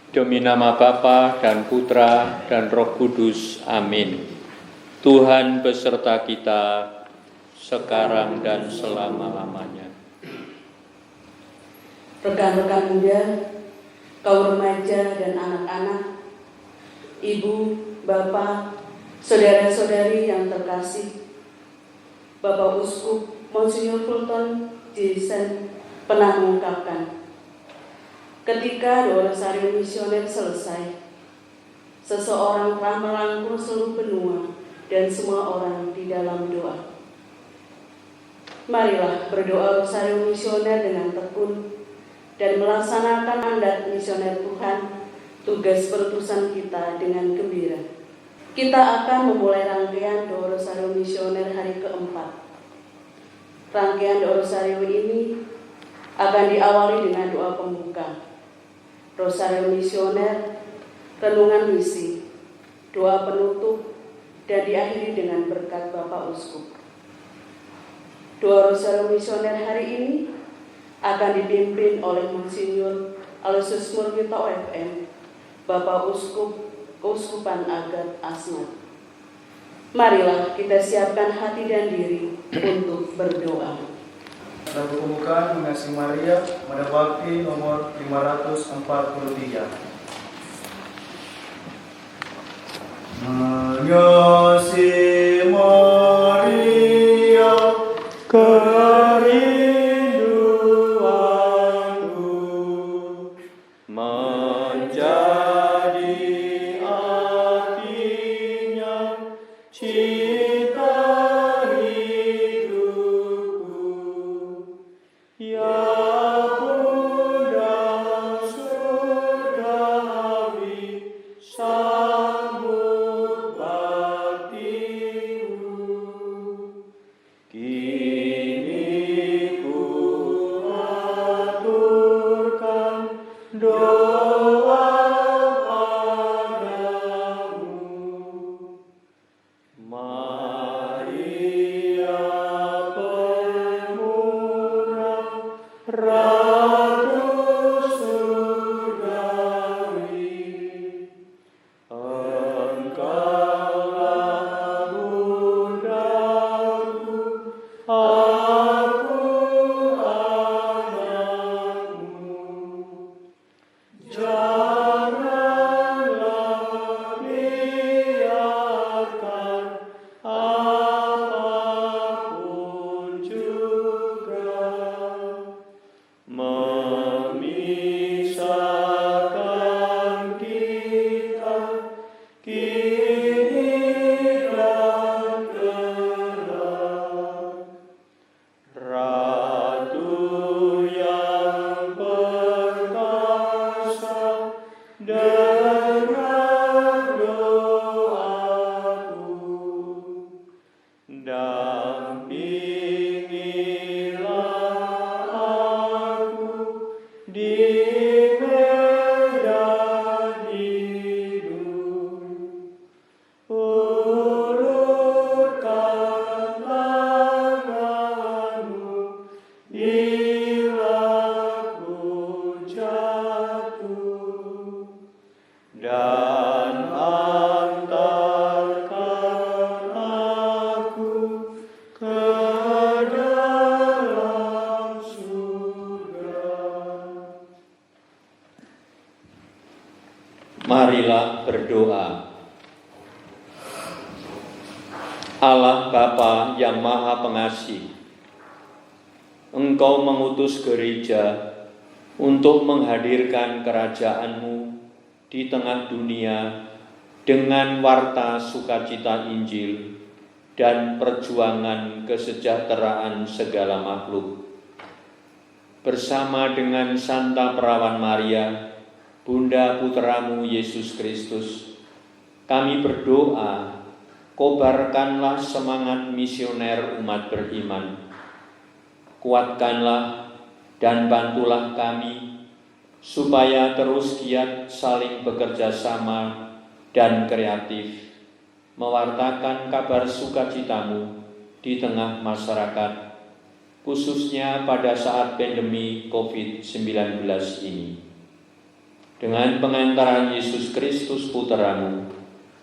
Demi nama Bapa dan Putra dan Roh Kudus. Amin. Tuhan beserta kita, sekarang dan selama-lamanya. Rekan-rekan muda, kaum remaja dan anak-anak, ibu, bapak, saudara-saudari yang terkasih, Bapak Uskup Monsinyur Fulton Jason pernah mengungkapkan, ketika doa rosario misioner selesai, seseorang telah merangkul seluruh benua dan semua orang di dalam doa. Marilah berdoa rosario misioner dengan tekun dan melaksanakan mandat misioner Tuhan, tugas perutusan kita dengan gembira. Kita akan memulai rangkaian doa rosario misioner hari keempat. Rangkaian doa rosario ini akan diawali dengan doa pembuka, rosario misioner, renungan misi, doa penutup, dan diakhiri dengan berkat Bapak Uskup. Doa rosario misioner hari ini akan dipimpin oleh Monsinyur Aloysius Murwito OFM, Bapak Uskup Keuskupan Agat Asmat. Marilah kita siapkan hati dan diri untuk berdoa. Pada pembukaan mengasihi Maria pada bakti nomor 543. Mengasihi Maria Kerinduanku menjadi artinya cita hidupku, ya Bunda surgawi, sambut baktiku. Kini ku aturkan doa padamu, Maria Pemurah, Ratu surgawi. Engkaulah bundaku, aku anakmu. Janganlah biarkan apapun juga memisahkan kita kini dan kelak. Ratu yang perkasa, dengar doaku, dampingilah aku di medan hidup. Ulurkan tanganmu bila ku jatuh, dan antarkan aku ke dalam surga. Marilah berdoa. Allah Bapa yang Maha Pengasih, Engkau mengutus gereja untuk menghadirkan kerajaan-Mu di tengah dunia dengan warta sukacita Injil dan perjuangan kesejahteraan segala makhluk. Bersama dengan Santa Perawan Maria, Bunda Putramu Yesus Kristus, kami berdoa, kobarkanlah semangat misioner umat beriman. Kuatkanlah dan bantulah kami, supaya terus giat saling bekerja sama dan kreatif, mewartakan kabar sukacitamu di tengah masyarakat, khususnya pada saat pandemi COVID-19 ini. dengan pengantaran Yesus Kristus Putra-Mu,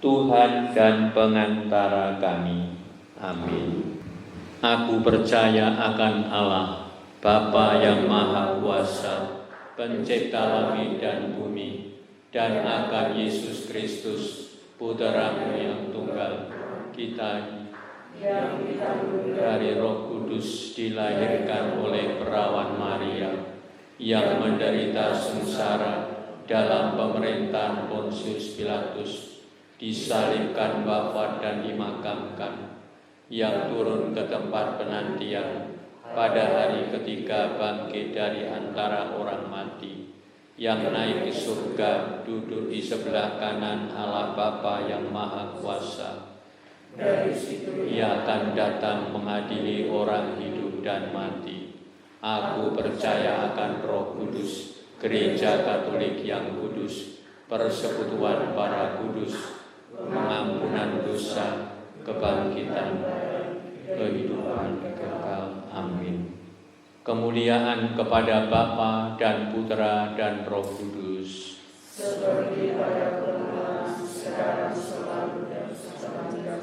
Tuhan dan pengantara kami. Amin. Aku percaya akan Allah, Bapa yang Maha Kuasa, Pencipta langit dan bumi, dan akan Yesus Kristus, Putra-Mu yang tunggal, kita yang dari Roh Kudus dilahirkan oleh perawan Maria, yang menderita sengsara dalam pemerintahan Pontius Pilatus, disalibkan, wafat dan dimakamkan, yang turun ke tempat penantian, pada hari ketiga bangkit dari antara orang mati, yang naik ke surga, duduk di sebelah kanan Allah Bapa yang Maha Kuasa. Dari situ Ia akan datang mengadili orang hidup dan mati. Aku percaya akan Roh Kudus, Gereja Katolik yang kudus, persekutuan para kudus, pengampunan dosa, kebangkitan, kehidupan kekal. Amin. Kemuliaan kepada Bapa dan Putra dan Roh Kudus, seperti pada permulaan, sekarang, selalu, dan selamanya.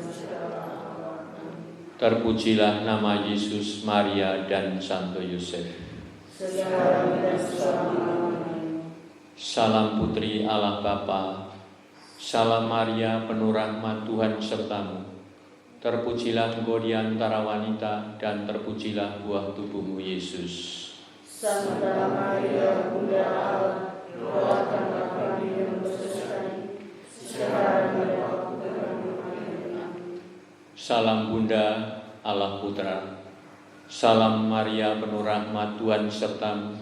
Terpujilah nama Yesus, Maria, dan Santo Yosef. Sekarang dan selama-lamanya. Salam Putri Allah Bapa, salam Maria penuh rahmat Tuhan sertamu. Terpujilah engkau di antara wanita, dan terpujilah buah tubuhmu Yesus. Santa Maria, Bunda Allah, doakanlah kami yang berdosa, sekarang dan waktu kami mati. Salam Bunda Allah Putra, salam Maria penuh rahmat Tuhan sertamu.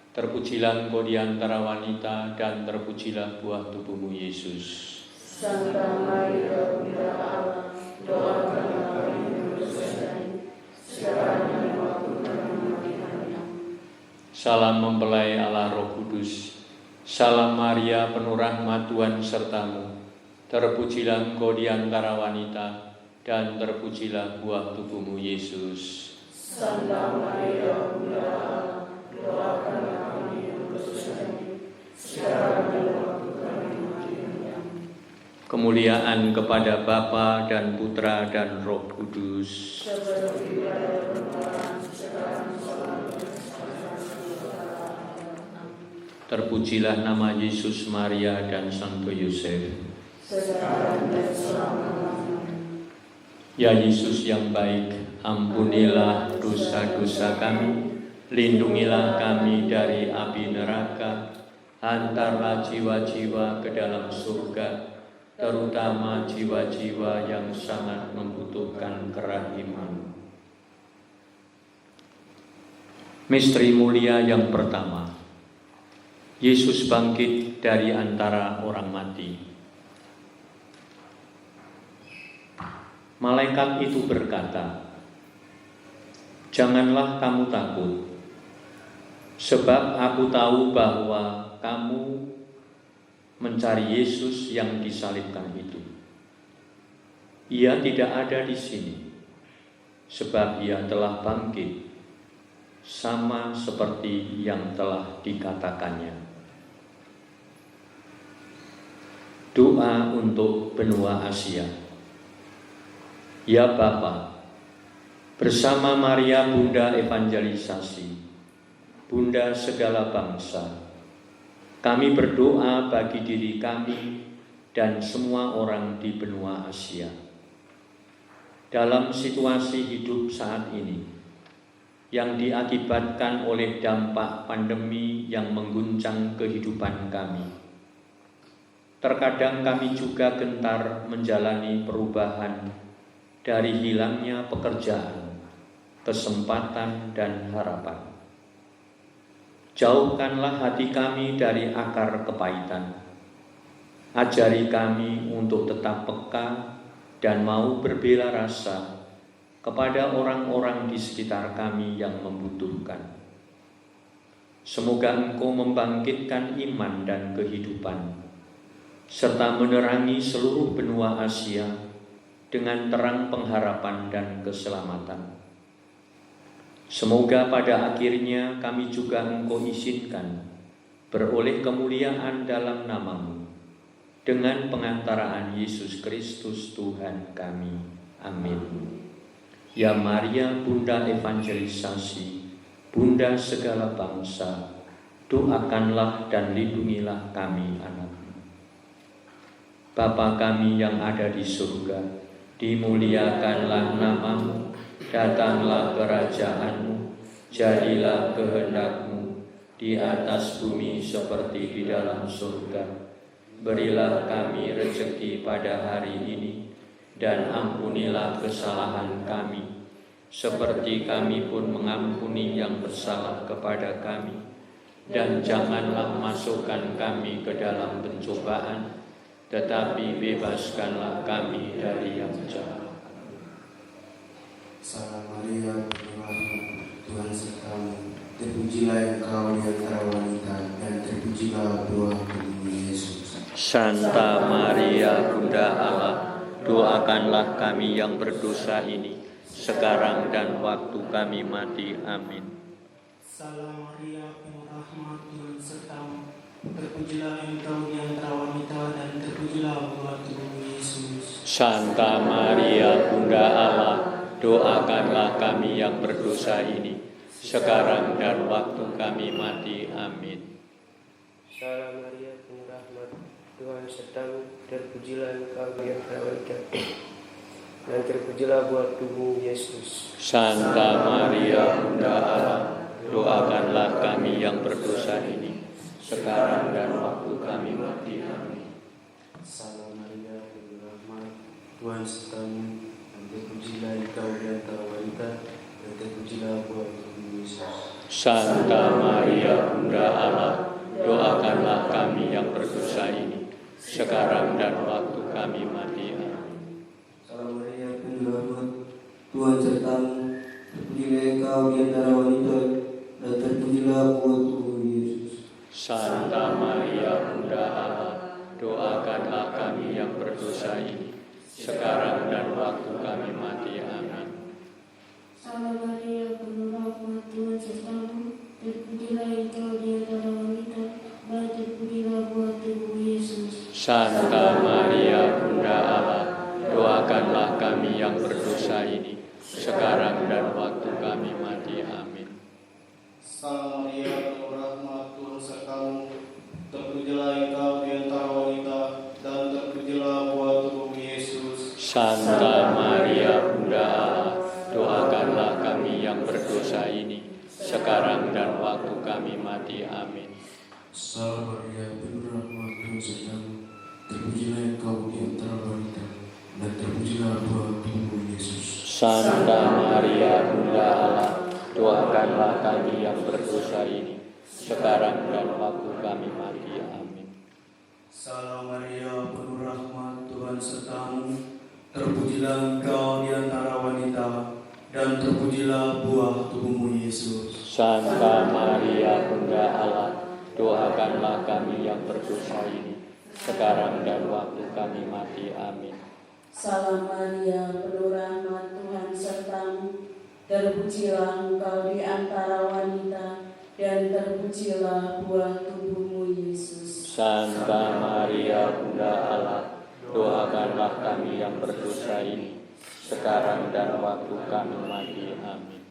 Terpujilah engkau di antara wanita, dan terpujilah buah tubuhmu Yesus. Santa Maria, Bunda Allah, doakanlah kami yang berdosa, sekarang dan waktu kami mati. Salam mempelai Allah Roh Kudus, salam Maria penuh rahmat Tuhan sertamu. Terpujilah engkau di antara wanita, dan terpujilah buah tubuhmu Yesus. Santa Maria, Bunda Allah, doakanlah kami yang berdosa, sekarang dan waktu kami mati. Kemuliaan kepada Bapa dan Putra dan Roh Kudus, seperti pada permulaan, sekarang, selalu, dan terpujilah nama Yesus, Maria, dan Santo Yosef. sekarang dan selama-lamanya. Ya Yesus yang baik, ampunilah dosa-dosa kami, lindungilah kami dari api neraka, hantarlah jiwa-jiwa ke dalam surga, terutama jiwa-jiwa yang sangat membutuhkan kerahiman. Misteri mulia yang pertama, Yesus bangkit dari antara orang mati. Malaikat itu berkata, "Janganlah kamu takut, sebab aku tahu bahwa kamu mencari Yesus yang disalibkan itu. Ia tidak ada di sini, sebab ia telah bangkit, sama seperti yang telah dikatakannya." Doa untuk benua Asia. Ya Bapa, bersama Maria Bunda Evangelisasi, Bunda segala bangsa, kami berdoa bagi diri kami dan semua orang di benua Asia. Dalam situasi hidup saat ini, yang diakibatkan oleh dampak pandemi yang mengguncang kehidupan kami, terkadang kami juga gentar menjalani perubahan dari hilangnya pekerjaan, kesempatan, dan harapan. Jauhkanlah hati kami dari akar kepahitan. Ajari kami untuk tetap peka dan mau berbela rasa kepada orang-orang di sekitar kami yang membutuhkan. Semoga Engkau membangkitkan iman dan kehidupan, serta menerangi seluruh benua Asia dengan terang pengharapan dan keselamatan. Semoga pada akhirnya kami juga Engkau izinkan beroleh kemuliaan dalam nama-Mu, dengan pengantaraan Yesus Kristus Tuhan kami. Amin. Ya Maria, Bunda evangelisasi, Bunda segala bangsa, doakanlah dan lindungilah kami anak-Mu. Bapa kami yang ada di surga, dimuliakanlah nama-Mu, datanglah kerajaan-Mu, jadilah kehendak-Mu di atas bumi seperti di dalam surga. Berilah kami rezeki pada hari ini, dan ampunilah kesalahan kami, seperti kami pun mengampuni yang bersalah kepada kami. Dan janganlah masukkan kami ke dalam pencobaan, tetapi bebaskanlah kami dari yang jahat. Salam Maria, penuh rahmat, Tuhan sertamu. Terpujilah Engkau di antara wanita, dan terpujilah buah tubuhmu Yesus. Santa Maria, Bunda Allah, doakanlah kami yang berdosa ini, sekarang dan waktu kami mati. Amin. Salam Maria, penuh rahmat, Tuhan sertamu. Terpujilah Engkau di antara wanita, dan terpujilah buah tubuhmu Yesus. Santa Maria, Bunda Allah, doakanlah kami yang berdosa ini, sekarang dan waktu kami mati. Amin. Salam Maria, penuh rahmat, Tuhan sertamu. Terpujilah Engkau di antara wanita, dan terpujilah buah tubuhmu Yesus. Santa Maria, Bunda Allah, doakanlah kami yang berdosa ini, sekarang dan waktu kami mati. Amin. Salam Maria, penuh rahmat, Tuhan sertamu. Dan terpujilah Engkau di antara wanita, dan terpujilah buah tubuhmu Yesus. Santa Maria, Bunda Allah, doakanlah kami yang berdosa ini, sekarang dan waktu kami mati. Amin. Salam Maria, penuh rahmat, Tuhan sertamu. Terpujilah Engkau di antara wanita, dan terpujilah buah tubuhmu Yesus. Santa Maria, Bunda Allah, doakanlah kami yang berdosa ini, sekarang dan waktu kami mati. Amin. Salam Maria, penuh rahmat, Tuhan sertamu. Terpujilah Engkau di antara wanita, dan terpujilah buah tubuhmu Yesus. Santa Maria, Bunda Allah, doakanlah kami yang berdosa ini, sekarang dan waktu kami mati. Amin. Salam Maria, penuh rahmat, Tuhan sertamu. Terpujilah Engkau di antara wanita, dan terpujilah buah tubuhmu Yesus. Santa Maria, Bunda Allah, doakanlah kami yang berdosa ini, sekarang dan waktu kami mati. Amin. Salam Maria, penuh rahmat, Tuhan sertamu. Terpujilah Engkau di antara wanita, dan terpujilah buah tubuhmu Yesus. Santa Maria, Bunda Allah, doakanlah kami yang berdosa ini, sekarang dan waktu kami mati. Amin. Salam Maria, penuh rahmat, Tuhan sertamu. Terpujilah Engkau di antara wanita, dan terpujilah buah tubuhmu Yesus. Santa Maria, Bunda Allah, doakanlah kami yang berdosa ini, sekarang dan waktu kami mati. Amin. Salam Maria, penuh rahmat, Tuhan sertamu. Terpujilah Engkau di antara wanita, dan terpujilah buah tubuhmu Yesus. Santa Maria, Bunda Allah, doakanlah kami yang berdosa ini, sekarang dan waktu kami mati. Amin.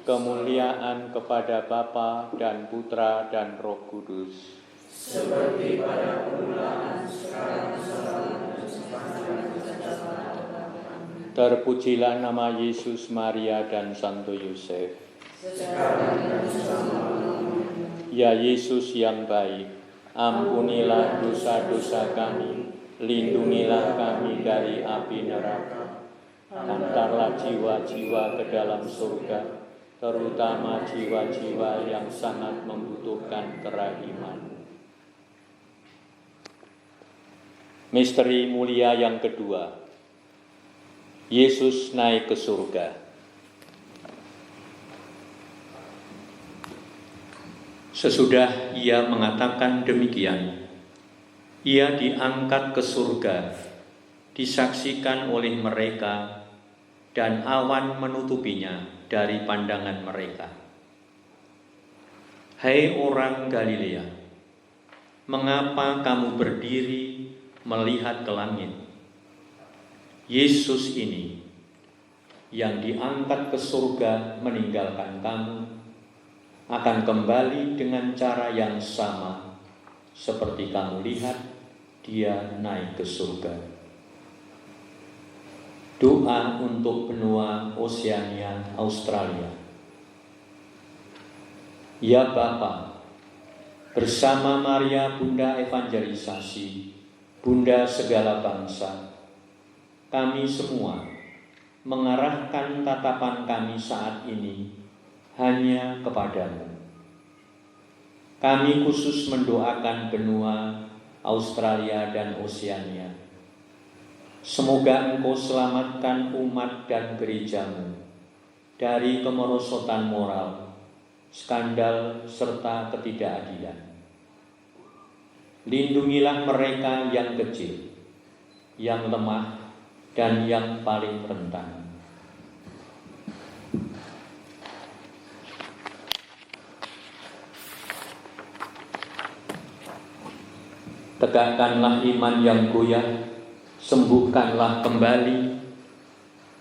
Kemuliaan kepada Bapa dan Putra dan Roh Kudus, Seperti pada permulaan, sekarang, selalu, dan sepanjang zaman. terpujilah nama Yesus, Maria, dan Santo Yosef. Sekarang dan selama-lamanya. Ya Yesus yang baik, ampunilah dosa-dosa kami, lindungilah kami dari api neraka, antarlah jiwa-jiwa ke dalam surga, terutama jiwa-jiwa yang sangat membutuhkan kerahiman. Misteri mulia yang kedua, Yesus naik ke surga. Sesudah ia mengatakan demikian, ia diangkat ke surga, disaksikan oleh mereka, dan awan menutupinya dari pandangan mereka. Hai orang Galilea, mengapa kamu berdiri melihat ke langit? Yesus ini yang diangkat ke surga meninggalkan kamu akan kembali dengan cara yang sama seperti kamu lihat dia naik ke surga. Doa untuk benua Oseania Australia. Ya Bapa, bersama Maria Bunda Evangelisasi, Bunda segala bangsa, kami semua mengarahkan tatapan kami saat ini hanya kepadamu. Kami khusus mendoakan benua Australia dan Oseania. Semoga Engkau selamatkan umat dan gerejamu dari kemerosotan moral, skandal, serta ketidakadilan. Lindungilah mereka yang kecil, yang lemah, dan yang paling rentan. Tegakkanlah iman yang goyah, sembuhkanlah kembali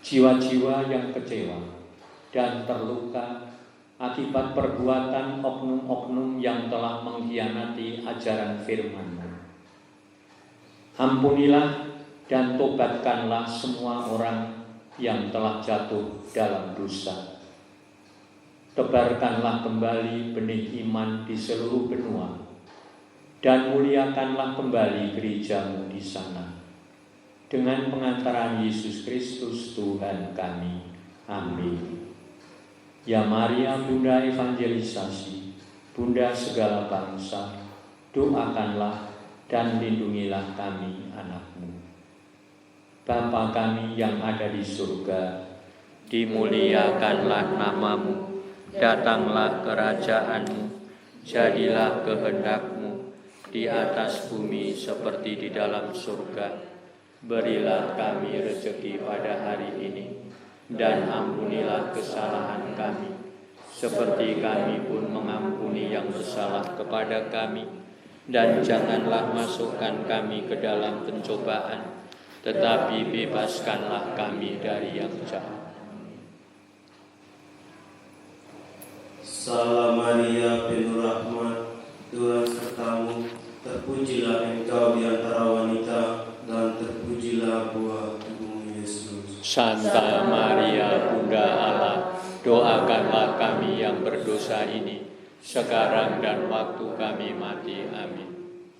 jiwa-jiwa yang kecewa dan terluka akibat perbuatan oknum-oknum yang telah mengkhianati ajaran firman-Mu. Ampunilah dan tobatkanlah semua orang yang telah jatuh dalam dosa. Tebarkanlah kembali benih iman di seluruh benua dan muliakanlah kembali gereja-Mu di sana. Dengan pengantaran Yesus Kristus Tuhan kami. Amin. Ya Maria Bunda Evangelisasi, Bunda segala bangsa, doakanlah dan lindungilah kami anak-Mu. Bapa kami yang ada di surga, dimuliakanlah nama-Mu, datanglah kerajaan-Mu, jadilah kehendak-Mu di atas bumi seperti di dalam surga. Berilah kami rezeki pada hari ini, dan ampunilah kesalahan kami, seperti kami pun mengampuni yang bersalah kepada kami. Dan janganlah masukkan kami ke dalam pencobaan, tetapi bebaskanlah kami dari yang jahat. Salam Maria, penuh rahmat, Tuhan sertamu. Terpujilah Engkau di antara wanita, dan terpujilah buah tubuhmu Yesus. Santa Maria Bunda Allah, doakanlah kami yang berdosa ini, sekarang dan waktu kami mati. Amin.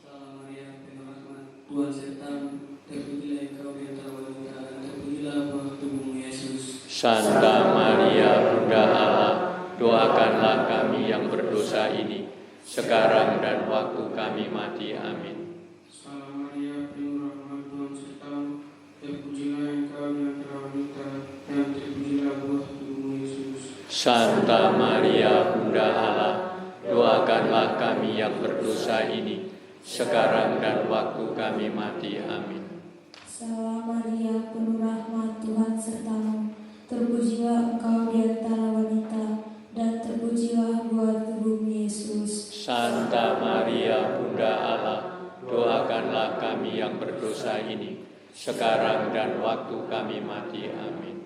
Salam Maria, penuh rahmat, Tuhan sertamu. Terpujilah Engkau di antara wanita, dan terpujilah buah tubuhmu Yesus. Santa Maria Bunda Allah, doakanlah kami yang berdosa ini, sekarang dan waktu kami mati. Amin. Salam Maria, penuh rahmat, Tuhan sertamu. Terpujilah Engkau di antara wanita, dan terpujilah buah tubuhmu Yesus. Santa Maria Bunda Allah, doakanlah kami yang berdosa ini, sekarang dan waktu kami mati. Amin. Salam Maria, penuh rahmat, Tuhan sertamu. Terpujilah Engkau di antara wanita, dan terpujilah buah tubuhmu Yesus. Santa Maria Bunda Allah, doakanlah kami yang berdosa ini, sekarang dan waktu kami mati. Amin.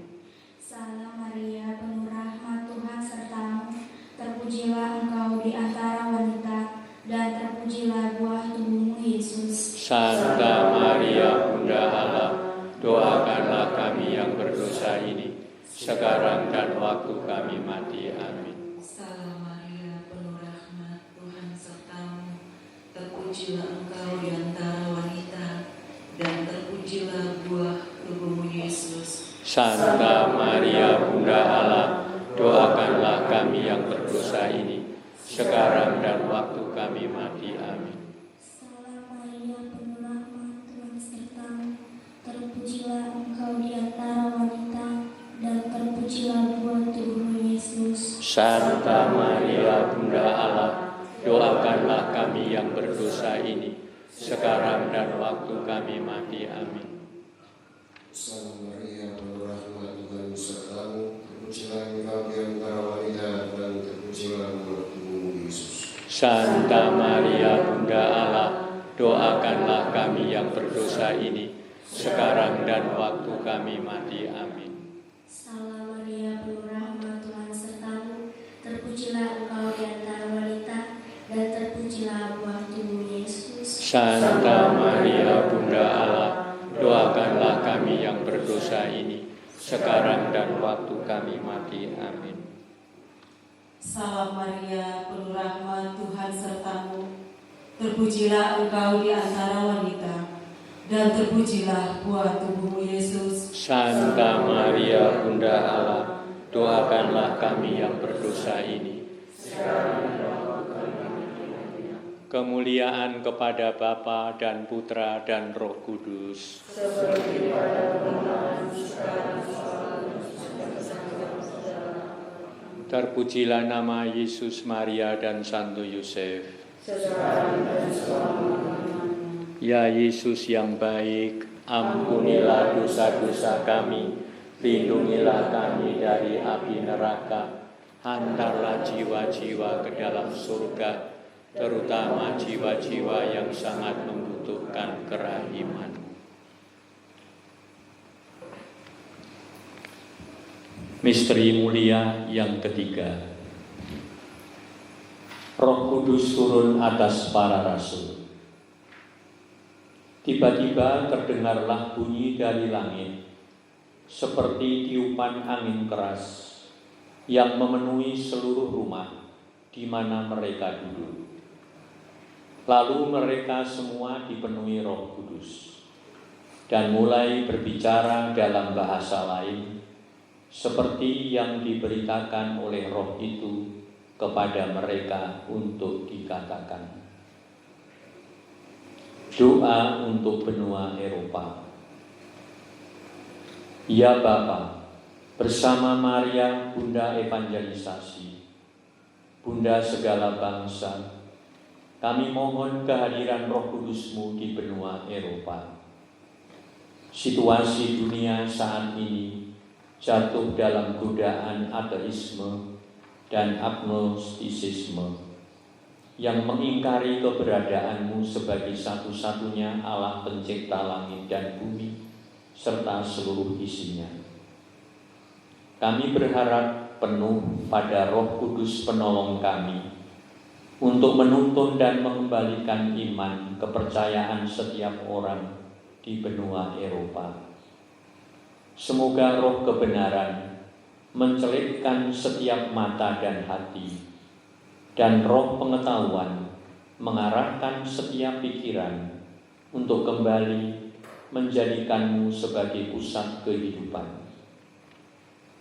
Salam Maria, penuh rahmat, Tuhan sertamu. Terpujilah Engkau di antara wanita, dan terpujilah buah tubuhmu Yesus. Santa Maria Bunda Allah, doakanlah kami yang berdosa ini, sekarang dan waktu kami mati. Amin. Salam Maria, penuh rahmat, Tuhan sertamu. Terpujilah Engkau di antara wanita, dan terpujilah buah tubuhmu Yesus. Santa Maria Bunda Allah, doakanlah kami yang berdosa ini, sekarang dan waktu kami mati. Amin. Salam Maria, penuh rahmat, Tuhan sertamu. Terpujilah Engkau di antara wanita, dan terpujilah buah tubuhmu Yesus. Santa Maria Bunda Allah, doakanlah kami yang berdosa ini, sekarang dan waktu kami mati. Amin. Salam Maria, penuh rahmat, Tuhan sertamu. Terpujilah Engkau di antara wanita, dan terpujilah buah tubuhmu Yesus. Santa Maria Bunda Allah, doakanlah kami yang berdosa ini, sekarang dan waktu kami mati. Amin. Salam Maria, penuh rahmat, Tuhan sertamu. Terpujilah engkau di antara wanita, dan terpujilah buah tubuh Yesus. Santa Maria Bunda Allah, doakanlah kami yang berdosa ini, sekarang dan waktu kami mati. Amin. Salam Maria, penuh rahmat, Tuhan sertamu. Terpujilah engkau di antara wanita, dan terpujilah buah tubuhmu Yesus. Santa Maria Bunda Allah, doakanlah kami yang berdosa ini, sekarang dan waktu kami mati. Kemuliaan kepada Bapa dan Putra dan Roh Kudus. seperti pada permulaan, sekarang, selalu, dan sampai. Terpujilah nama Yesus, Maria, dan Santo Yosef. Sekarang dan selama-lamanya. Ya Yesus yang baik, ampunilah dosa-dosa kami, lindungilah kami dari api neraka, hantarlah jiwa-jiwa ke dalam surga, terutama jiwa-jiwa yang sangat membutuhkan kerahiman. Misteri mulia yang ketiga. Roh Kudus turun atas para rasul. Tiba-tiba terdengarlah bunyi dari langit, seperti tiupan angin keras yang memenuhi seluruh rumah di mana mereka duduk. Lalu mereka semua dipenuhi Roh Kudus dan mulai berbicara dalam bahasa lain, seperti yang diberitakan oleh Roh itu kepada mereka untuk dikatakan. Doa untuk benua Eropa. Ya Bapa, bersama Maria, Bunda Evangelisasi, Bunda segala bangsa, kami mohon kehadiran Roh Kudus-Mu di benua Eropa. Situasi dunia saat ini jatuh dalam godaan ateisme dan agnostisisme yang mengingkari keberadaan-Mu sebagai satu-satunya Allah pencipta langit dan bumi serta seluruh isinya. Kami berharap penuh pada Roh Kudus penolong kami untuk menuntun dan mengembalikan iman kepercayaan setiap orang di benua Eropa. Semoga roh kebenaran mencelupkan setiap mata dan hati, dan roh pengetahuan mengarahkan setiap pikiran untuk kembali menjadikan-Mu sebagai pusat kehidupan.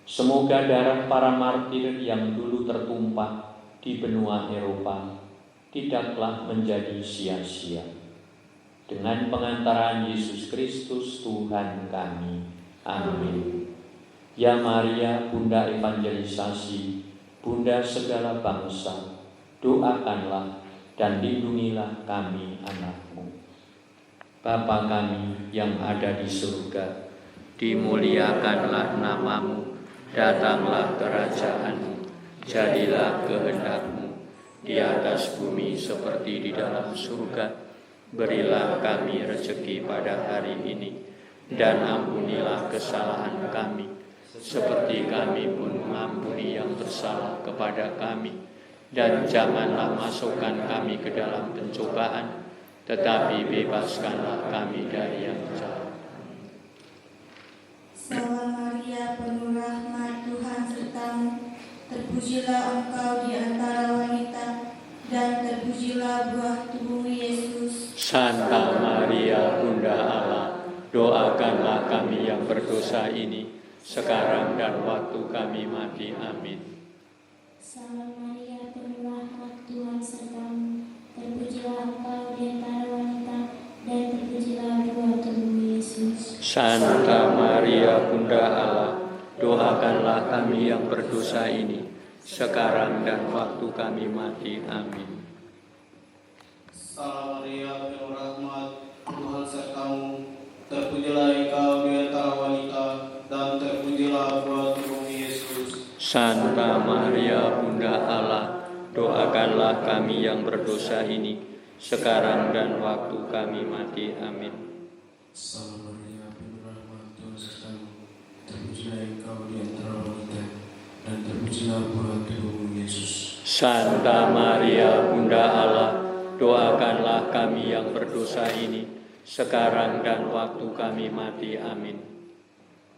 Semoga darah para martir yang dulu tertumpah di benua Eropa tidaklah menjadi sia-sia. Dengan pengantaran Yesus Kristus Tuhan kami. Amin. Ya Maria, Bunda Evangelisasi, Bunda segala bangsa, doakanlah dan lindungilah kami anak-Mu. Bapa kami yang ada di surga, dimuliakanlah nama-Mu, datanglah kerajaan-Mu, jadilah kehendak-Mu di atas bumi seperti di dalam surga. Berilah kami rezeki pada hari ini, dan ampunilah kesalahan kami, seperti kami pun mengampuni yang bersalah kepada kami. Dan janganlah masukkan kami ke dalam pencobaan, tetapi bebaskanlah kami dari yang jahat. Salam Maria, penuh rahmat, Tuhan sertamu. Terpujilah engkau di antara wanita, dan terpujilah buah tubuhmu Yesus. Santa Maria, Bunda Allah, doakanlah kami yang berdosa ini, sekarang dan waktu kami mati. Amin. Salam Maria, penuh rahmat, Tuhan sertamu. Terpujilah engkau di antara wanita, dan terpujilah buah tubuhmu Yesus. Santa Maria, Bunda Allah, doakanlah kami yang berdosa ini, sekarang dan waktu kami mati. Amin. Salam Maria, penuh rahmat, Tuhan sertamu. Terpujilah engkau di antara wanita, dan terpujilah buah tubuhmu Yesus. Santa Maria, Bunda Allah, doakanlah kami yang berdosa ini, sekarang dan waktu kami mati. Amin. Salam Maria, penuh rahmat, Tuhan sertamu. Terpujilah engkau di antara wanita, dan terpujilah buah tubuhmu Yesus. Santa Maria, Bunda Allah, doakanlah kami yang berdosa ini, sekarang dan waktu kami mati. Amin.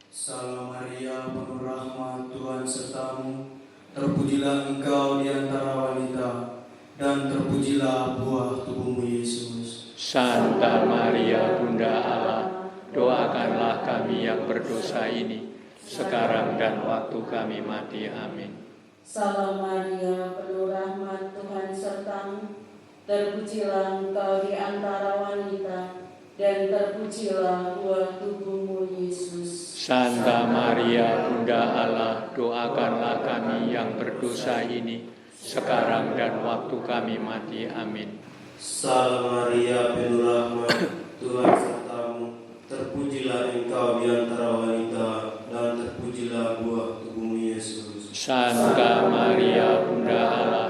Salam Maria, penuh rahmat, Tuhan sertamu. Terpujilah engkau di antara wanita, dan terpujilah buah tubuhmu Yesus. Santa Maria, Bunda Allah, doakanlah kami yang berdosa ini, sekarang dan waktu kami mati. Amin. Salam Maria, penuh rahmat, Tuhan sertamu. Terpujilah engkau di antara wanita, dan terpujilah buah tubuhmu Yesus. Santa Maria, Bunda Allah, doakanlah kami yang berdosa ini, sekarang dan waktu kami mati. Amin. Salam Maria, penuh rahmat, Tuhan sertamu. Terpujilah engkau di antara wanita, dan terpujilah buah tubuhmu Yesus. Santa Maria, Bunda Allah,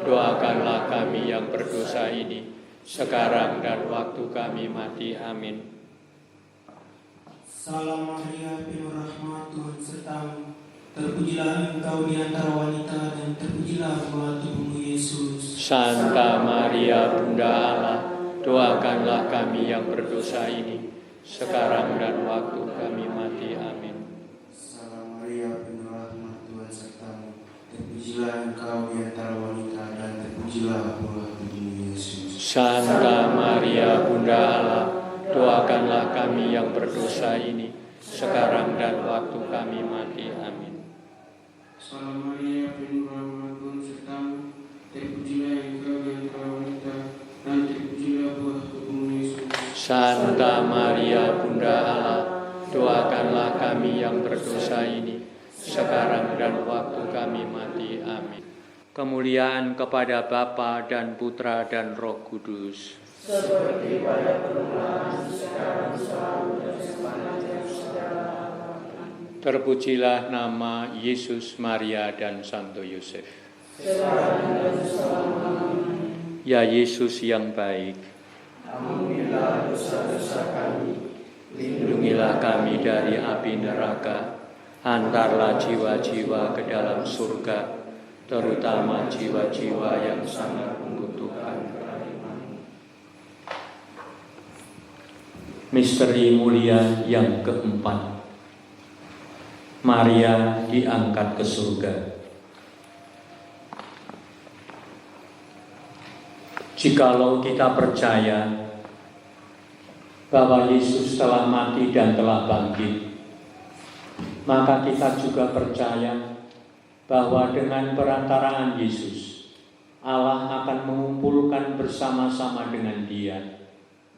doakanlah kami yang berdosa ini, sekarang dan waktu kami mati. Amin. Salam Maria, penuh rahmat, Tuhan sertamu. Terpujilah engkau di antara wanita, dan terpujilah buah tubuhmu Yesus. Santa Maria, Bunda Allah, doakanlah kami yang berdosa ini, sekarang dan waktu kami mati. Amin. Salam Maria, penuh rahmat, Tuhan sertamu. Terpujilah engkau di antara wanita, dan terpujilah buah tubuhmu Yesus. Santa Maria, Bunda Allah, doakanlah kami yang berdosa ini, sekarang dan waktu kami mati. Amin. Salam Maria, penuh rahmat, Tuhan sertamu. Terpujilah engkau di antara wanita, dan terpujilah buah tubuhmu Yesus. Santa Maria, Bunda Allah, doakanlah kami yang berdosa ini, sekarang dan waktu kami mati. Amin. Kemuliaan kepada Bapa dan Putra dan Roh Kudus. Seperti pada permulaan, sekarang, selalu, dan sepanjang segala abad. Terpujilah nama Yesus, Maria, dan Santo Yosef. Sekarang dan selama-lamanya. Ya Yesus yang baik, Ampunilah dosa-dosa kami, lindungilah kami dari api neraka, antarlah jiwa-jiwa ke dalam surga, terutama jiwa-jiwa yang sangat membutuhkan. Misteri mulia yang keempat, Maria diangkat ke surga. Jikalau kita percaya bahwa Yesus telah mati dan telah bangkit, maka kita juga percaya bahwa dengan perantaraan Yesus, Allah akan mengumpulkan bersama-sama dengan Dia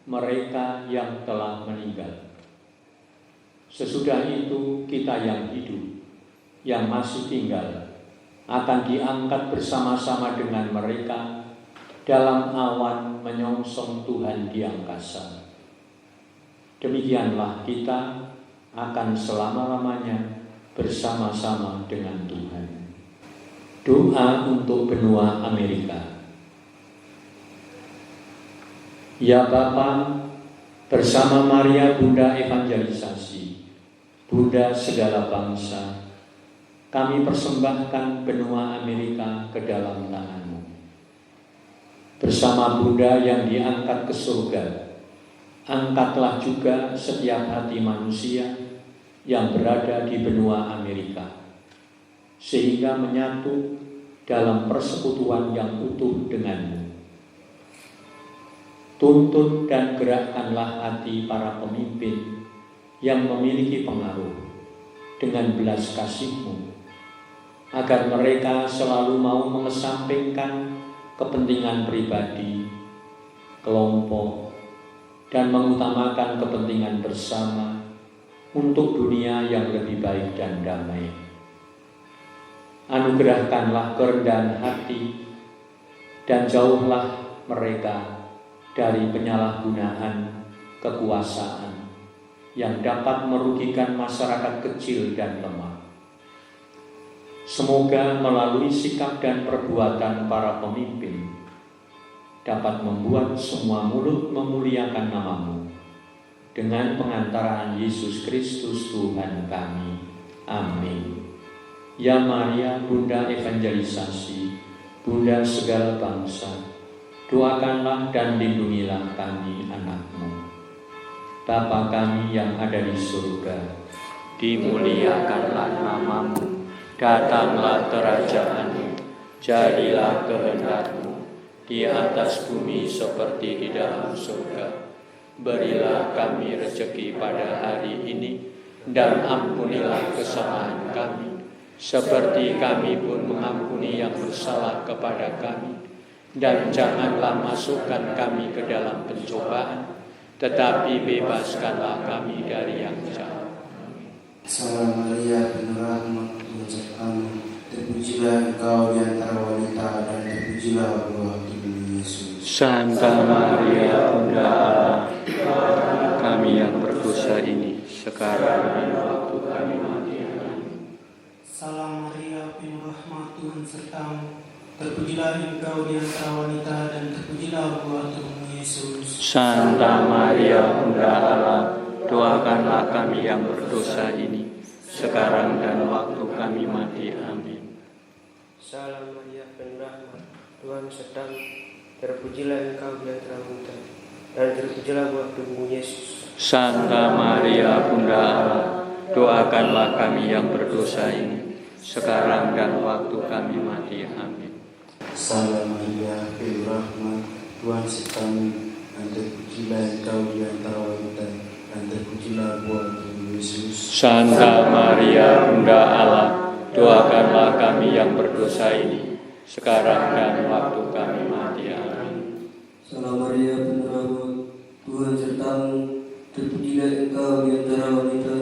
mereka yang telah meninggal. Sesudah itu kita yang hidup, yang masih tinggal, akan diangkat bersama-sama dengan mereka dalam awan menyongsong Tuhan di angkasa. Demikianlah kita akan selama-lamanya bersama-sama dengan Tuhan. Doa untuk benua Amerika. Ya Bapa, bersama Maria Bunda Evangelisasi, Bunda segala bangsa, kami persembahkan benua Amerika ke dalam tangan-Mu. Bersama Bunda yang diangkat ke surga, angkatlah juga setiap hati manusia yang berada di benua Amerika, sehingga menyatu dalam persekutuan yang utuh dengan-Mu. Tuntun dan gerakkanlah hati para pemimpin yang memiliki pengaruh dengan belas kasih-Mu, agar mereka selalu mau mengesampingkan kepentingan pribadi, kelompok, dan mengutamakan kepentingan bersama untuk dunia yang lebih baik dan damai. Anugerahkanlah kerendahan hati dan jauhlah mereka dari penyalahgunaan kekuasaan yang dapat merugikan masyarakat kecil dan lemah. Semoga melalui sikap dan perbuatan para pemimpin dapat membuat semua mulut memuliakan nama-Mu dengan pengantaraan Yesus Kristus Tuhan kami. Amin. Ya Maria, Bunda evangelisasi, Bunda segala bangsa, doakanlah dan lindungilah kami anak-Mu. Bapa kami yang ada di surga, dimuliakanlah nama-Mu, datanglah kerajaan-Mu, jadilah kehendak-Mu di atas bumi seperti di dalam surga. Berilah kami rezeki pada hari ini, dan ampunilah kesalahan kami, seperti kami pun mengampuni yang bersalah kepada kami. Dan janganlah masukkan kami ke dalam pencobaan, tetapi bebaskanlah kami dari yang jahat. Salam Maria, penuh rahmat, Tuhan sertamu. Terpujilah Engkau di antara wanita, dan terpujilah buah tubuhmu Yesus. Santa Maria, Bunda Allah, doakanlah kami yang berdosa ini, sekarang dan waktu kami mati. Amin. Salam Maria, penuh rahmat, Tuhan sertamu. Terpujilah Engkau di antara wanita, dan terpujilah buah tubuhmu Yesus. Santa Maria, Bunda Allah, doakanlah kami yang berdosa ini, sekarang dan waktu kami mati. Amin. Salam Maria, penuh rahmat, Tuhan sertamu. Terpujilah Engkau di antara wanita, dan terpujilah buah tubuhmu Yesus. Santa Maria, Bunda Allah, doakanlah kami yang berdosa ini, sekarang dan waktu kami mati. Amin. Salam Maria, penuh rahmat, Tuhan sertamu. Dan terpujilah Engkau di antara wanita, dan terpujilah buah tubuhmu Yesus. Santa Maria, Bunda Allah, doakanlah kami yang berdosa ini, sekarang dan waktu kami mati. Amin. Salam Maria, penuh rahmat, Tuhan sertamu. Terpujilah Engkau di antara wanita,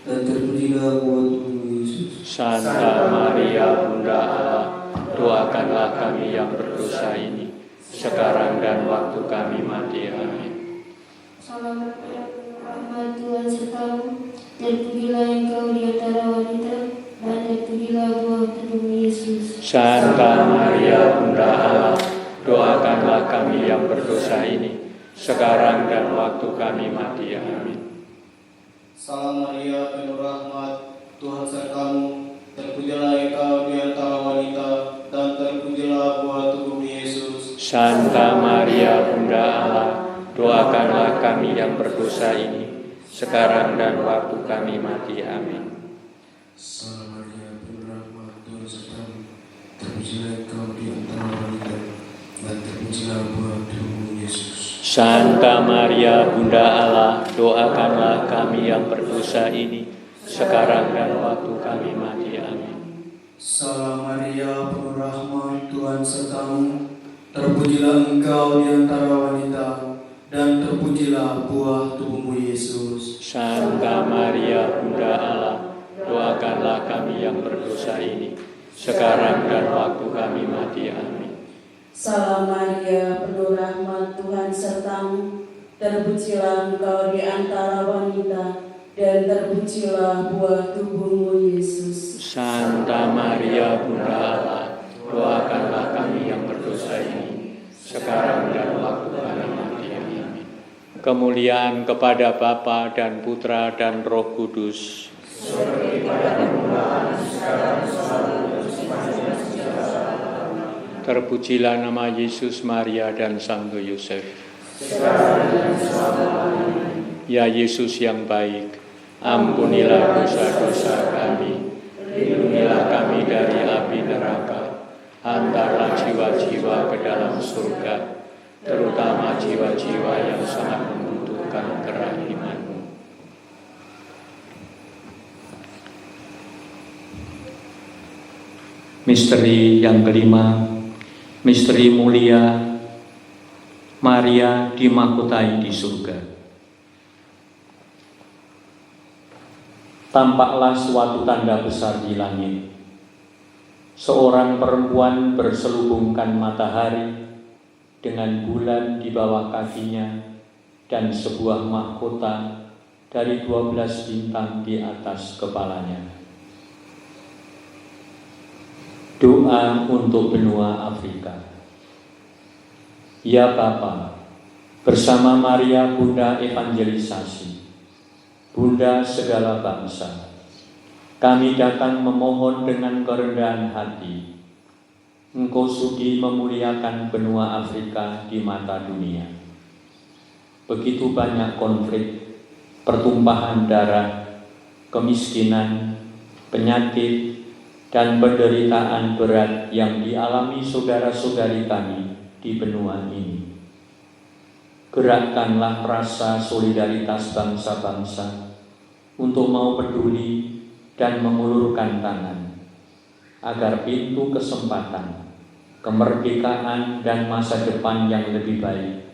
dan terpujilah buah tubuhmu Yesus. Santa Maria, Bunda Allah, doakanlah kami yang berdosa ini, sekarang dan waktu kami mati. Amin. Salam Maria, penuh rahmat, Tuhan sertamu. Terpujilah Engkau di antara wanita, dan terpujilah buah tubuhmu Yesus. Santa Maria, Bunda Allah, doakanlah kami yang berdosa ini, sekarang dan waktu kami mati. Amin. Salam Maria, penuh rahmat, Tuhan sertamu. Terpujilah Engkau di antara wanita, dan terpujilah buah tubuhmu Yesus. Santa Maria, Bunda Allah, doakanlah kami yang berdosa ini, sekarang dan waktu kami mati. Amin. Salam Maria, penuh rahmat, Tuhan sertamu. Terpujilah Engkau di antara wanita, dan terpujilah buah tubuhmu Yesus. Santa Maria, Bunda Allah, doakanlah kami yang berdosa ini, sekarang dan waktu kami mati. Amin. Salam Maria, penuh rahmat, Tuhan sertamu. Terpujilah Engkau di antara wanita, dan terpujilah buah tubuhmu Yesus. Santa Maria, Bunda Allah, doakanlah kami yang berdosa ini, sekarang dan waktu kami mati. Amin. Salam Maria, penuh rahmat, Tuhan sertamu. Terpujilah Engkau di antara wanita, dan terpujilah buah tubuhmu Yesus. Santa Maria, Bunda Allah, doakanlah kami yang berdosa ini, sekarang dan waktu kami mati. Amin. Kemuliaan kepada Bapa dan Putra dan Roh Kudus. Terpujilah nama Yesus, Maria, dan Santo Yosef. Ya Yesus yang baik, ampunilah dosa-dosa kami, lindungilah kami dari api neraka, hantarlah jiwa-jiwa ke dalam surga, terutama jiwa-jiwa yang sangat membutuhkan kerahiman-Mu. Misteri yang kelima, misteri mulia, Maria dimahkotai di surga. Tampaklah suatu tanda besar di langit. Seorang perempuan berselubungkan matahari dengan bulan di bawah kakinya dan sebuah mahkota dari 12 bintang di atas kepalanya. Doa untuk benua Afrika. Ya Bapa, bersama Maria Bunda Evangelisasi, Bunda segala bangsa, kami datang memohon dengan kerendahan hati. Engkau sudi memuliakan benua Afrika di mata dunia. Begitu banyak konflik, pertumpahan darah, kemiskinan, penyakit, dan penderitaan berat yang dialami saudara-saudari kami di benua ini. Gerakkanlah rasa solidaritas bangsa-bangsa untuk mau peduli dan mengulurkan tangan, agar pintu kesempatan, kemerdekaan dan masa depan yang lebih baik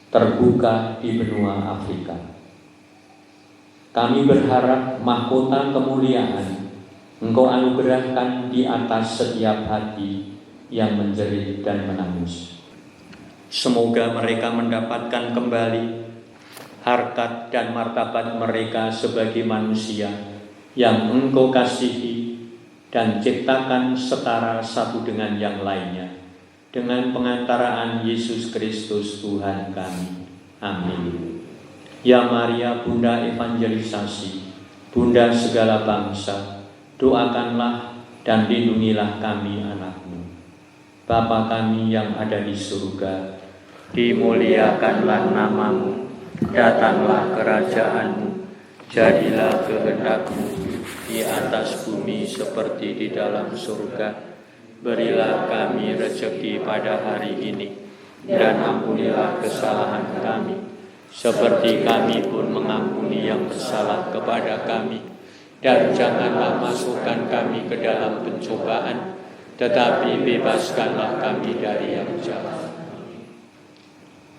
terbuka di benua Afrika. Kami berharap mahkota kemuliaan Engkau anugerahkan di atas setiap hati yang menjerit dan menangis. Semoga mereka mendapatkan kembali harkat dan martabat mereka sebagai manusia yang Engkau kasihi dan ciptakan setara satu dengan yang lainnya, dengan pengantaraan Yesus Kristus Tuhan kami. Amin. Ya Maria, Bunda Evangelisasi, Bunda segala bangsa, doakanlah dan lindungilah kami anak-Mu. Bapa kami yang ada di surga, dimuliakanlah nama-Mu, datanglah kerajaan-Mu, jadilah kehendak-Mu di atas bumi seperti di dalam surga. Berilah kami rezeki pada hari ini, dan ampunilah kesalahan kami, seperti kami pun mengampuni yang bersalah kepada kami. Dan janganlah masukkan kami ke dalam pencobaan, tetapi bebaskanlah kami dari yang jahat.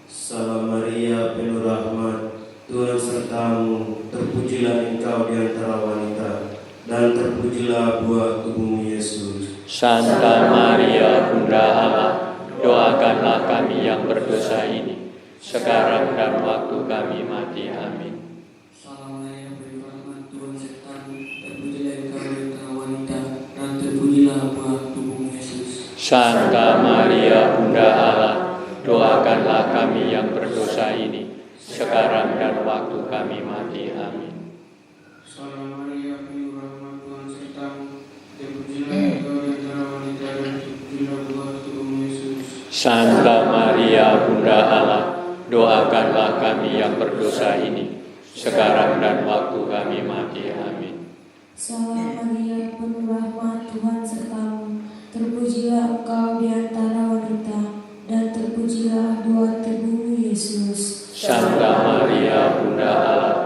Salam Maria, penuh rahmat, Tuhan sertamu, terpujilah engkau di antara wanita, dan terpujilah buah tubuhmu Yesus. Santa Maria, Bunda Allah, doakanlah kami yang berdosa ini, sekarang dan waktu kami mati. Amin. Salam Maria, penuh rahmat, Tuhan sertamu, terpujilah engkau di antara wanita, dan terpujilah buah tubuhmu Yesus. Santa Maria, Bunda Allah, doakanlah kami yang berdosa ini, sekarang dan waktu kami mati. Amin. Salam Maria, penuh rahmat, Tuhan sertamu, terpujilah engkau di antara wanita, dan terpujilah buah tubuhmu Yesus. Santa Maria, Bunda Allah, doakanlah kami yang berdosa ini, sekarang dan waktu kami mati. Amin. Salam Maria, penuh rahmat, Tuhan sertamu, terpujilah engkau di antara wanita, dan terpujilah buah tubuhmu Yesus. Santa Maria, Bunda Allah,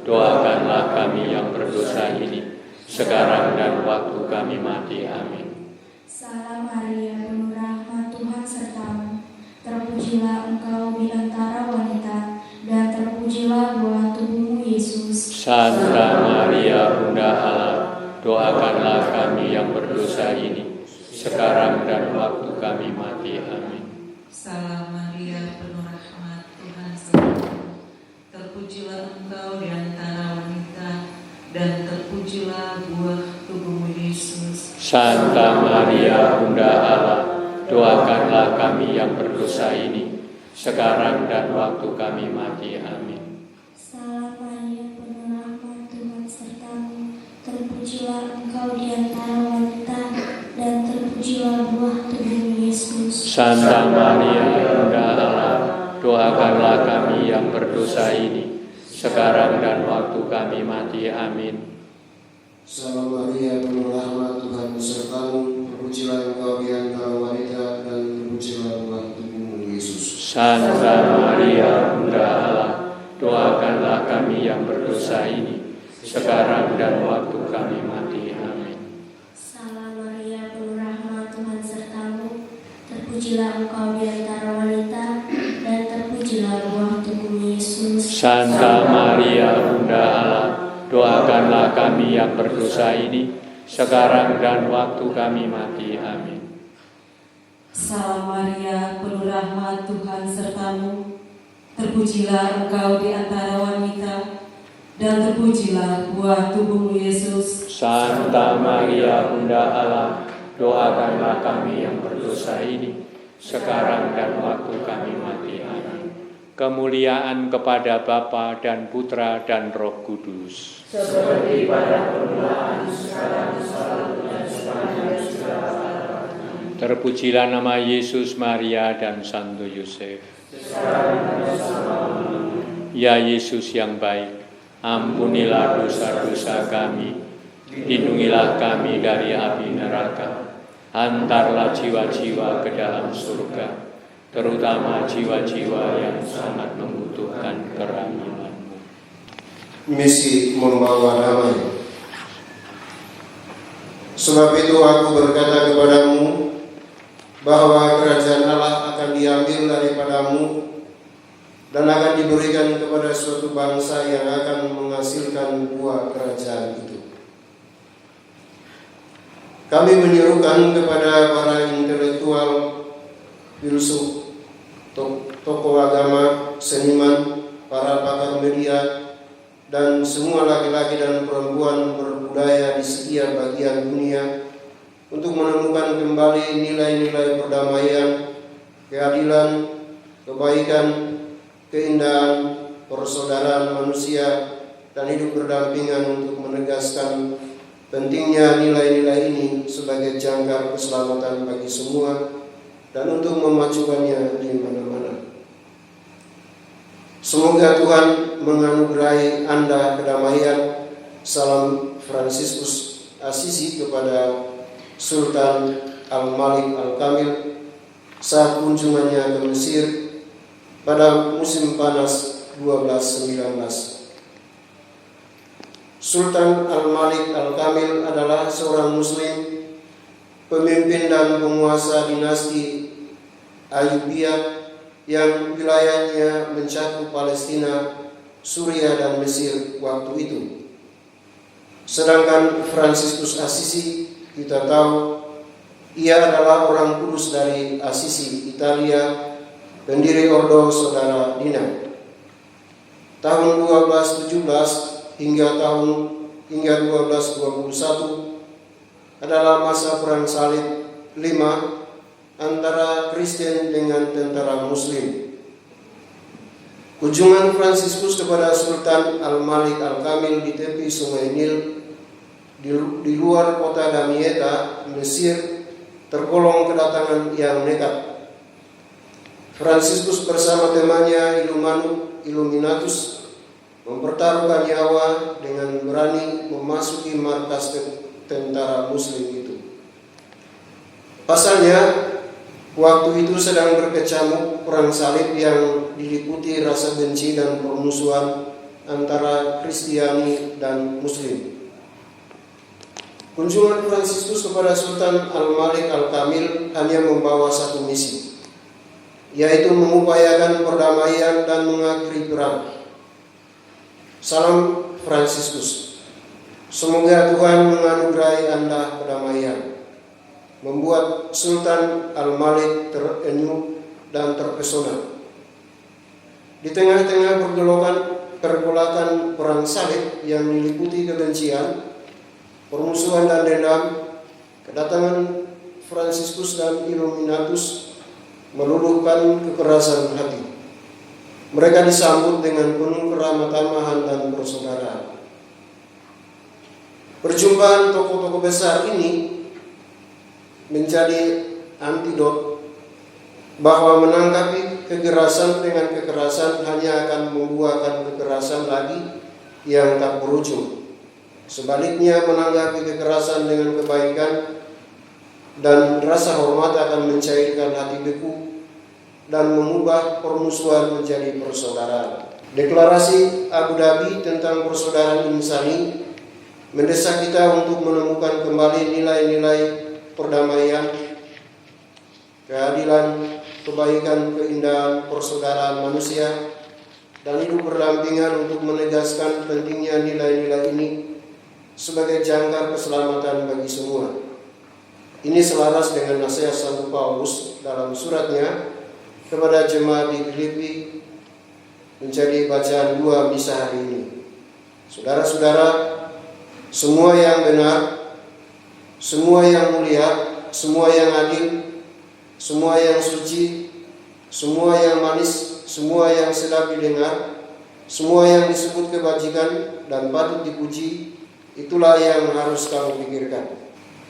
doakanlah kami yang berdosa ini, sekarang dan waktu kami mati. Amin. Salam Maria, penuh rahmat, Tuhan sertamu, terpujilah engkau di antara wanita, dan terpujilah buah tubuhmu Yesus. Santa Maria, Bunda Allah, doakanlah kami yang berdosa ini, sekarang dan waktu kami mati. Amin. Salam Maria, penuh rahmat, Tuhan sertamu, terpujilah engkau di antara wanita, dan terpujilah buah tubuhmu Yesus. Santa Maria, Bunda Allah, doakanlah kami yang berdosa ini, sekarang dan waktu kami mati. Amin. Salam Maria, penuh rahmat, Tuhan sertamu, terpujilah engkau di antara wanita, dan terpujilah buah tubuhmu Yesus. Santa Maria, Bunda Allah, doakanlah kami yang berdosa ini, sekarang dan waktu kami mati. Amin. Salam Maria, penuh rahmat, Tuhan besertamu, terpujilah engkau di antara wanita, dan terpujilah buah tubuhmu Yesus. Santa Maria, Bunda Allah, doakanlah kami yang berdosa ini, sekarang dan waktu kami mati. Amin. Salam Maria, penuh rahmat, Tuhan sertamu, terpujilah engkau di antara wanita, dan terpujilah buah tubuhmu Yesus. Santa Maria, Bunda Allah, doakanlah kami yang berdosa ini, sekarang dan waktu kami mati. Amin. Salam Maria, penuh rahmat, Tuhan sertamu, terpujilah engkau di antara wanita, dan terpujilah buah tubuhmu Yesus. Santa Maria, Bunda Allah, doakanlah kami yang berdosa ini, sekarang dan waktu kami mati. Amin. Kemuliaan kepada Bapa dan Putra dan Roh Kudus. Seperti pada permulaan, sekarang, selalu, dan sepanjang segala abad. Terpujilah nama Yesus, Maria, dan Santo Yosef. Ya Yesus yang baik, ampunilah dosa-dosa kami, lindungilah kami dari api neraka, antarlah jiwa-jiwa ke dalam surga, terutama jiwa-jiwa yang sangat membutuhkan kerahmat-Mu. Misi membawa damai. Sebab itu aku berkata kepadamu, bahwa kerajaan Allah akan diambil daripadamu dan akan diberikan kepada suatu bangsa yang akan menghasilkan buah kerajaan itu. Kami menyerukan kepada para intelektual, filsuf, tokoh agama, seniman, para pakar media, dan semua laki-laki dan perempuan berbudaya di setiap bagian dunia untuk menemukan kembali nilai-nilai perdamaian, keadilan, kebaikan, keindahan, persaudaraan manusia, dan hidup berdampingan untuk menegaskan pentingnya nilai-nilai ini sebagai jangkar keselamatan bagi semua dan untuk memajukannya di mana-mana. Semoga Tuhan menganugerahi Anda kedamaian. Salam Fransiskus Assisi kepada Sultan Al-Malik Al-Kamil saat kunjungannya ke Mesir pada musim panas 1219. Sultan Al-Malik Al-Kamil adalah seorang Muslim, pemimpin dan penguasa dinasti Ayyubiyah yang wilayahnya mencakup Palestina, Suriah, dan Mesir waktu itu. Sedangkan Fransiskus Assisi, kita tahu, ia adalah orang kudus dari Assisi, Italia, pendiri Ordo Saudara Dina. Tahun 1217 hingga 1221 adalah masa perang salib 5 antara Kristen dengan tentara Muslim. Kunjungan Fransiskus kepada Sultan Al-Malik Al-Kamil di tepi Sungai Nil di luar kota Damietta, Mesir, tergolong kedatangan yang nekat. Fransiskus bersama temannya Illuminatus mempertaruhkan nyawa dengan berani memasuki markas tentara Muslim itu. Pasalnya, waktu itu sedang berkecamuk perang salib yang diliputi rasa benci dan permusuhan antara Kristiani dan Muslim. Kunjungan Fransiskus kepada Sultan Al-Malik Al-Kamil hanya membawa satu misi, yaitu mengupayakan perdamaian dan mengakhiri perang. Salam Fransiskus. Semoga Tuhan menganugerahi Anda kedamaian, membuat Sultan Al-Malik terenyuh dan terpesona. Di tengah-tengah pergolakan perang salib yang diliputi kebencian, permusuhan dan dendam, kedatangan Fransiskus dan Illuminatus meluluhkan kekerasan hati. Mereka disambut dengan penuh keramah tamahan dan persaudaraan. Perjumpaan tokoh-tokoh besar ini menjadi antidot bahwa menanggapi kekerasan dengan kekerasan hanya akan membuahkan kekerasan lagi yang tak berujung. Sebaliknya, menanggapi kekerasan dengan kebaikan dan rasa hormat akan mencairkan hati beku dan mengubah permusuhan menjadi persaudaraan. Deklarasi Abu Dhabi tentang persaudaraan insani mendesak kita untuk menemukan kembali nilai-nilai perdamaian, keadilan, kebaikan, keindahan, persaudaraan manusia, dan hidup berdampingan untuk menegaskan pentingnya nilai-nilai ini sebagai jangkar keselamatan bagi semua. Ini selaras dengan nasihat Santo Paulus dalam suratnya kepada jemaat di Filipi, menjadi bacaan 2 misa hari ini. Saudara-saudara, semua yang benar, semua yang mulia, semua yang adil, semua yang suci, semua yang manis, semua yang sedap didengar, semua yang disebut kebajikan dan patut dipuji, itulah yang harus kamu pikirkan.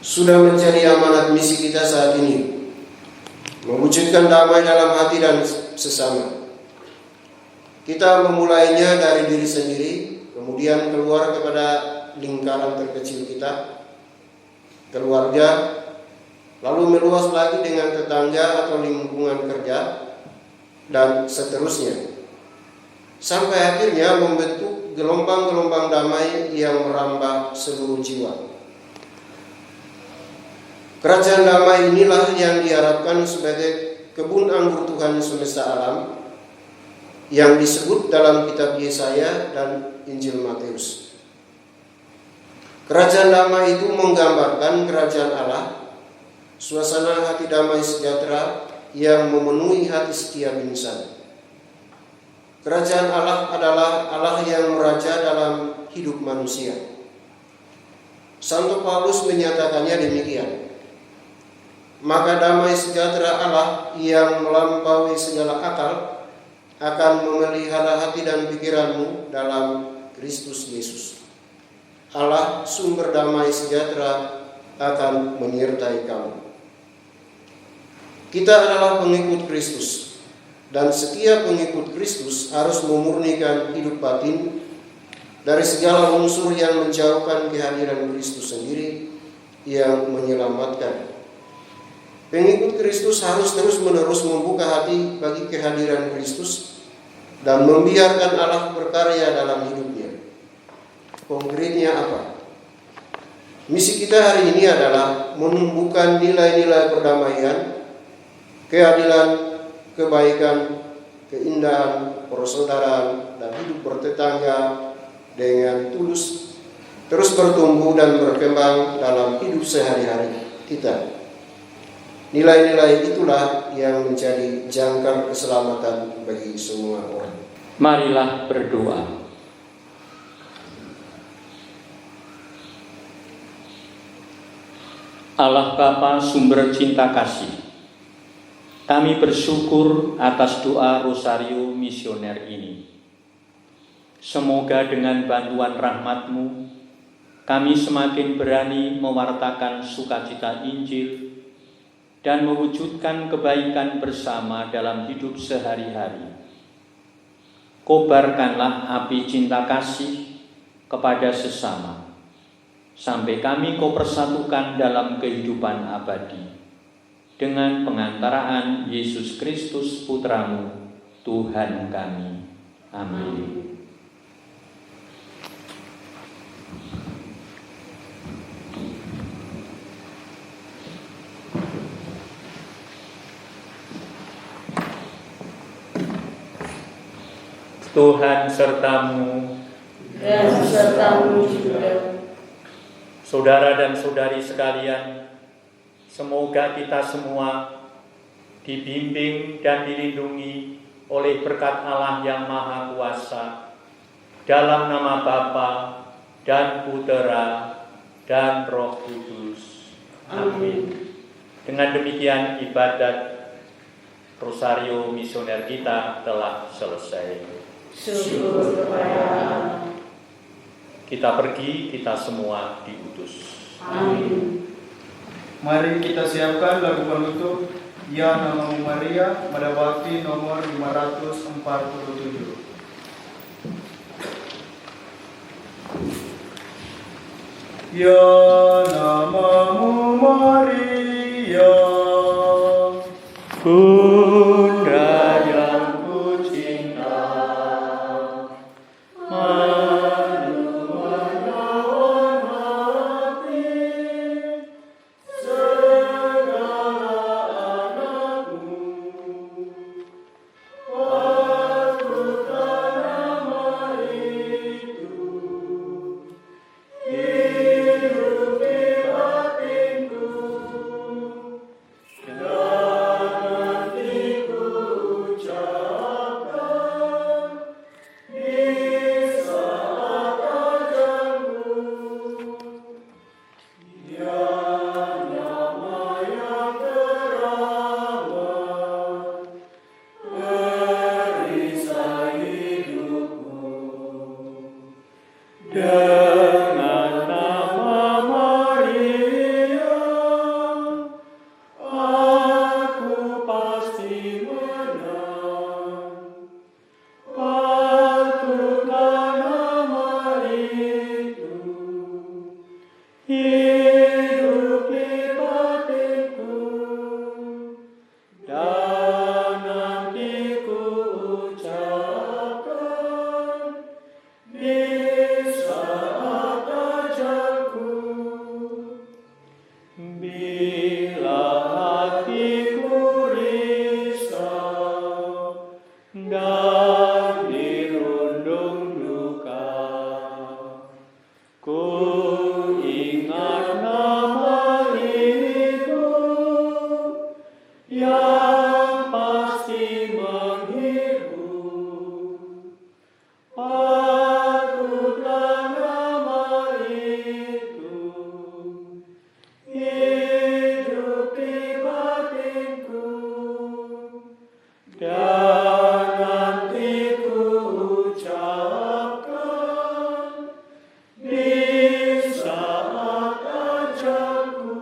Sudah menjadi amanat misi kita saat ini, mewujudkan damai dalam hati dan sesama. Kita memulainya dari diri sendiri, kemudian keluar kepada lingkaran terkecil kita, keluarga, lalu meluas lagi dengan tetangga atau lingkungan kerja, dan seterusnya. Sampai akhirnya membentuk gelombang-gelombang damai yang merambah seluruh jiwa. Kerajaan damai inilah yang diharapkan sebagai kebun anggur Tuhan semesta alam yang disebut dalam kitab Yesaya dan Injil Matius. Kerajaan damai itu menggambarkan kerajaan Allah, suasana hati damai sejahtera yang memenuhi hati setiap insan. Kerajaan Allah adalah Allah yang meraja dalam hidup manusia. Santo Paulus menyatakannya demikian. Maka damai sejahtera Allah yang melampaui segala akal akan memelihara hati dan pikiranmu dalam Kristus Yesus. Allah sumber damai sejahtera akan menyertai kamu. Kita adalah pengikut Kristus, dan setiap pengikut Kristus harus memurnikan hidup batin dari segala unsur yang menjauhkan kehadiran Kristus sendiri yang menyelamatkan. Pengikut Kristus harus terus-menerus membuka hati bagi kehadiran Kristus dan membiarkan Allah berkarya dalam hidupnya. Konkretnya apa? Misi kita hari ini adalah menumbuhkan nilai-nilai perdamaian, keadilan, kebaikan, keindahan, persaudaraan, dan hidup bertetangga dengan tulus, terus bertumbuh dan berkembang dalam hidup sehari-hari kita. Nilai-nilai itulah yang menjadi jangkar keselamatan bagi semua orang. Marilah berdoa. Allah Bapa sumber cinta kasih, kami bersyukur atas doa Rosario Misioner ini. Semoga dengan bantuan rahmat-Mu, kami semakin berani mewartakan sukacita Injil dan mewujudkan kebaikan bersama dalam hidup sehari-hari. Kobarkanlah api cinta kasih kepada sesama, sampai kami Kau persatukan dalam kehidupan abadi. Dengan pengantaraan Yesus Kristus Putra-Mu, Tuhan kami. Amin. Tuhan sertamu dan sertamu juga. Saudara dan saudari sekalian, semoga kita semua dibimbing dan dilindungi oleh berkat Allah yang Maha Kuasa, dalam nama Bapa dan Putera dan Roh Kudus. Amin. Dengan demikian ibadat Rosario Misioner kita telah selesai. Syukur kepada Allah. Kita pergi, kita semua diutus. Amin. Mari kita siapkan lagu penutup Ya Namamu Maria pada bakti nomor 547. Ya Namamu Maria, Bunda yang ku cinta, hidup di batinku. Dengan nama Maria, aku pasti menang. Patutlah nama itu hidup di batinku, dan nanti ku ucapkan di saat ajalku. Bila hatiku risau dan dirundung duka, ku ingat nama itu yang pasti menghibur. Patutlah nama itu hidup di batinku, dan nanti ku ucapkan di saat ajalku.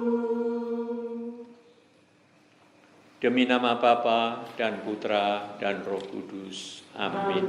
Demi nama Bapa dan Putra dan Roh Kudus. Amin.